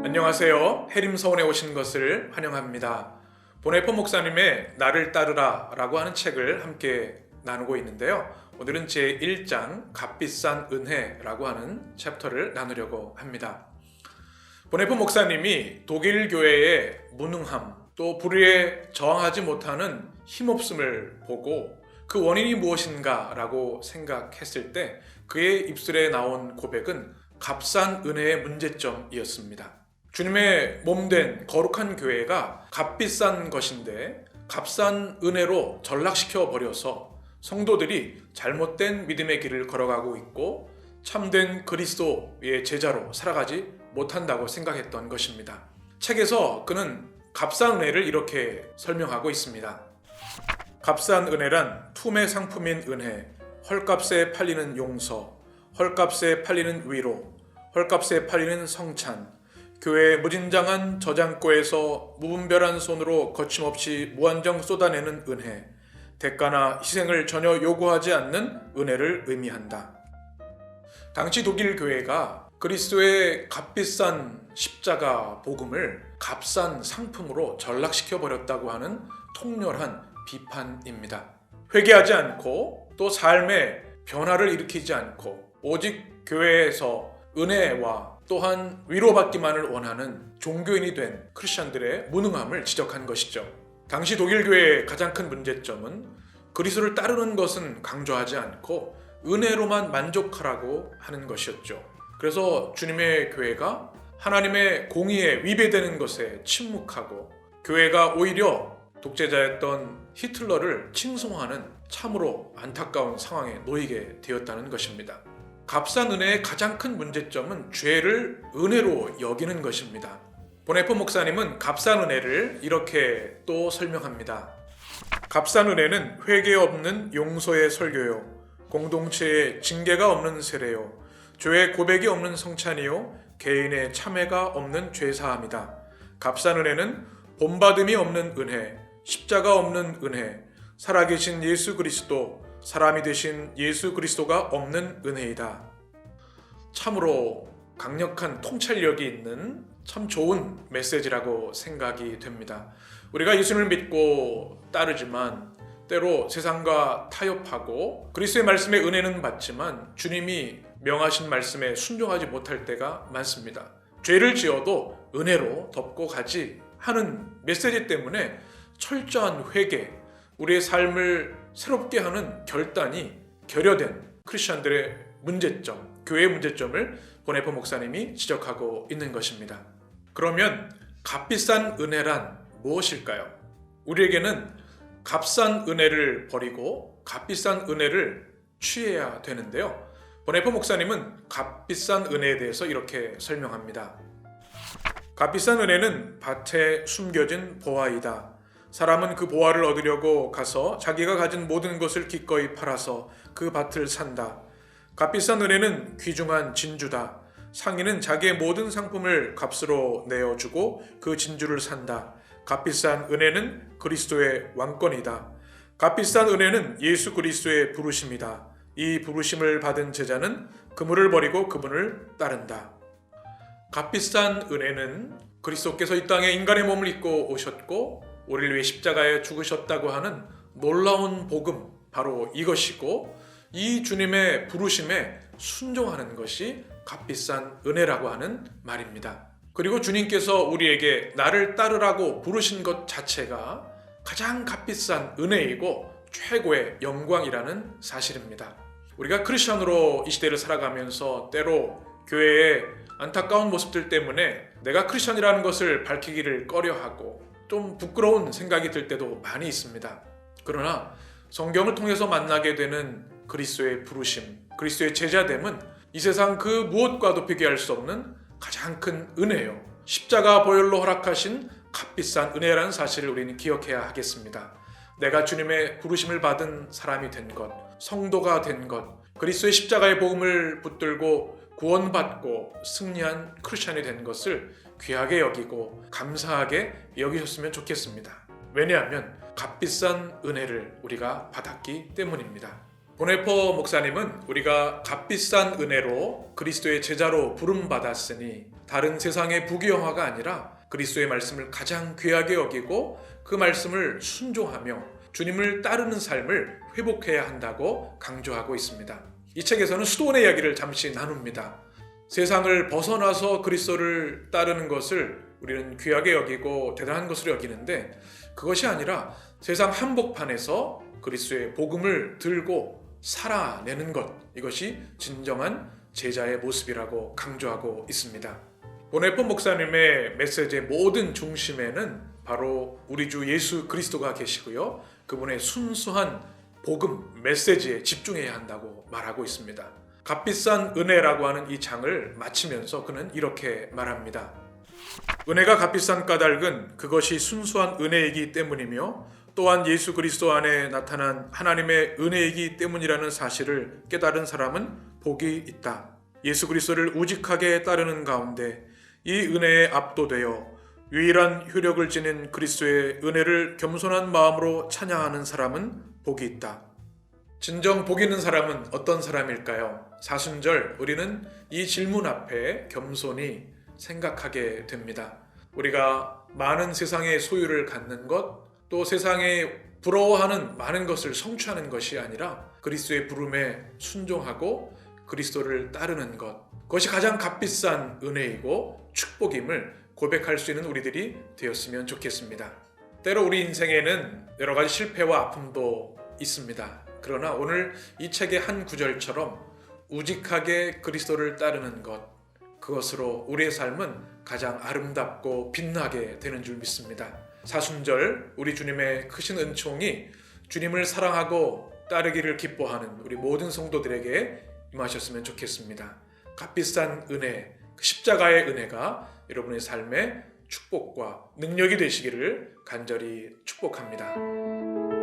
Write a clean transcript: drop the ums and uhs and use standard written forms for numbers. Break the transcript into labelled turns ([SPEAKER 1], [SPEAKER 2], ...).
[SPEAKER 1] 안녕하세요. 해림서원에 오신 것을 환영합니다. 보네포 목사님의 나를 따르라 라고 하는 책을 함께 나누고 있는데요. 오늘은 제1장 값비싼 은혜라고 하는 챕터를 나누려고 합니다. 보네포 목사님이 독일 교회의 무능함, 또 불의에 저항하지 못하는 힘없음을 보고 그 원인이 무엇인가 라고 생각했을 때 그의 입술에 나온 고백은 값싼 은혜의 문제점이었습니다. 주님의 몸된 거룩한 교회가 값비싼 것인데 값싼 은혜로 전락시켜 버려서 성도들이 잘못된 믿음의 길을 걸어가고 있고 참된 그리스도의 제자로 살아가지 못한다고 생각했던 것입니다. 책에서 그는 값싼 은혜를 이렇게 설명하고 있습니다. 값싼 은혜란 투매 상품인 은혜, 헐값에 팔리는 용서, 헐값에 팔리는 위로, 헐값에 팔리는 성찬, 교회의 무진장한 저장고에서 무분별한 손으로 거침없이 무한정 쏟아내는 은혜, 대가나 희생을 전혀 요구하지 않는 은혜를 의미한다. 당시 독일 교회가 그리스도의 값비싼 십자가 복음을 값싼 상품으로 전락시켜 버렸다고 하는 통렬한 비판입니다. 회개하지 않고 또 삶의 변화를 일으키지 않고 오직 교회에서 은혜와 또한 위로받기만을 원하는 종교인이 된 크리스천들의 무능함을 지적한 것이죠. 당시 독일 교회의 가장 큰 문제점은 그리스도를 따르는 것은 강조하지 않고 은혜로만 만족하라고 하는 것이었죠. 그래서 주님의 교회가 하나님의 공의에 위배되는 것에 침묵하고 교회가 오히려 독재자였던 히틀러를 칭송하는 참으로 안타까운 상황에 놓이게 되었다는 것입니다. 값싼 은혜의 가장 큰 문제점은 죄를 은혜로 여기는 것입니다. 보네포 목사님은 값싼 은혜를 이렇게 또 설명합니다. 값싼 은혜는 회개 없는 용서의 설교요, 공동체의 징계가 없는 세례요, 죄의 고백이 없는 성찬이요, 개인의 참회가 없는 죄사함이다. 값싼 은혜는 본받음이 없는 은혜, 십자가 없는 은혜, 살아계신 예수 그리스도, 사람이 되신 예수 그리스도가 없는 은혜이다. 참으로 강력한 통찰력이 있는 참 좋은 메시지라고 생각이 됩니다. 우리가 예수님을 믿고 따르지만 때로 세상과 타협하고 그리스도의 말씀에 은혜는 받지만 주님이 명하신 말씀에 순종하지 못할 때가 많습니다. 죄를 지어도 은혜로 덮고 가지 하는 메시지 때문에 철저한 회개, 우리의 삶을 새롭게 하는 결단이 결여된 크리스천들의 문제점, 교회의 문제점을 보네포 목사님이 지적하고 있는 것입니다. 그러면 값비싼 은혜란 무엇일까요? 우리에게는 값싼 은혜를 버리고 값비싼 은혜를 취해야 되는데요. 보네포 목사님은 값비싼 은혜에 대해서 이렇게 설명합니다. 값비싼 은혜는 밭에 숨겨진 보화이다. 사람은 그 보화를 얻으려고 가서 자기가 가진 모든 것을 기꺼이 팔아서 그 밭을 산다. 값비싼 은혜는 귀중한 진주다. 상인은 자기의 모든 상품을 값으로 내어주고 그 진주를 산다. 값비싼 은혜는 그리스도의 왕권이다. 값비싼 은혜는 예수 그리스도의 부르심이다. 이 부르심을 받은 제자는 그물을 버리고 그분을 따른다. 값비싼 은혜는 그리스도께서 이 땅에 인간의 몸을 입고 오셨고 우리를 위해 십자가에 죽으셨다고 하는 놀라운 복음, 바로 이것이고 이 주님의 부르심에 순종하는 것이 값비싼 은혜라고 하는 말입니다. 그리고 주님께서 우리에게 나를 따르라고 부르신 것 자체가 가장 값비싼 은혜이고 최고의 영광이라는 사실입니다. 우리가 크리스천으로 이 시대를 살아가면서 때로 교회의 안타까운 모습들 때문에 내가 크리스천이라는 것을 밝히기를 꺼려하고 좀 부끄러운 생각이 들 때도 많이 있습니다. 그러나 성경을 통해서 만나게 되는 그리스도의 부르심, 그리스도의 제자됨은 이 세상 그 무엇과도 비교할 수 없는 가장 큰 은혜요. 십자가 보혈로 허락하신 값비싼 은혜라는 사실을 우리는 기억해야 하겠습니다. 내가 주님의 부르심을 받은 사람이 된 것, 성도가 된 것, 그리스도의 십자가의 복음을 붙들고 구원받고 승리한 크리스천이 된 것을 귀하게 여기고 감사하게 여기셨으면 좋겠습니다. 왜냐하면 값비싼 은혜를 우리가 받았기 때문입니다. 보네포 목사님은 우리가 값비싼 은혜로 그리스도의 제자로 부름받았으니 다른 세상의 부귀영화가 아니라 그리스도의 말씀을 가장 귀하게 여기고 그 말씀을 순종하며 주님을 따르는 삶을 회복해야 한다고 강조하고 있습니다. 이 책에서는 수도원의 이야기를 잠시 나눕니다. 세상을 벗어나서 그리스도를 따르는 것을 우리는 귀하게 여기고 대단한 것으로 여기는데 그것이 아니라 세상 한복판에서 그리스도의 복음을 들고 살아내는 것, 이것이 진정한 제자의 모습이라고 강조하고 있습니다. 보네포 목사님의 메시지의 모든 중심에는 바로 우리 주 예수 그리스도가 계시고요. 그분의 순수한 복음, 메시지에 집중해야 한다고 말하고 있습니다. 값비싼 은혜라고 하는 이 장을 마치면서 그는 이렇게 말합니다. 은혜가 값비싼 까닭은 그것이 순수한 은혜이기 때문이며 또한 예수 그리스도 안에 나타난 하나님의 은혜이기 때문이라는 사실을 깨달은 사람은 복이 있다. 예수 그리스도를 우직하게 따르는 가운데 이 은혜에 압도되어 유일한 효력을 지닌 그리스도의 은혜를 겸손한 마음으로 찬양하는 사람은 복이 있다. 진정 복 있는 사람은 어떤 사람일까요? 사순절 우리는 이 질문 앞에 겸손히 생각하게 됩니다. 우리가 많은 세상의 소유를 갖는 것, 또 세상에 부러워하는 많은 것을 성취하는 것이 아니라 그리스도의 부름에 순종하고 그리스도를 따르는 것, 그것이 가장 값비싼 은혜이고 축복임을 고백할 수 있는 우리들이 되었으면 좋겠습니다. 때로 우리 인생에는 여러 가지 실패와 아픔도 있습니다. 그러나 오늘 이 책의 한 구절처럼 우직하게 그리스도를 따르는 것, 그것으로 우리의 삶은 가장 아름답고 빛나게 되는 줄 믿습니다. 사순절 우리 주님의 크신 은총이 주님을 사랑하고 따르기를 기뻐하는 우리 모든 성도들에게 임하셨으면 좋겠습니다. 값비싼 은혜, 십자가의 은혜가 여러분의 삶에 축복과 능력이 되시기를 간절히 축복합니다.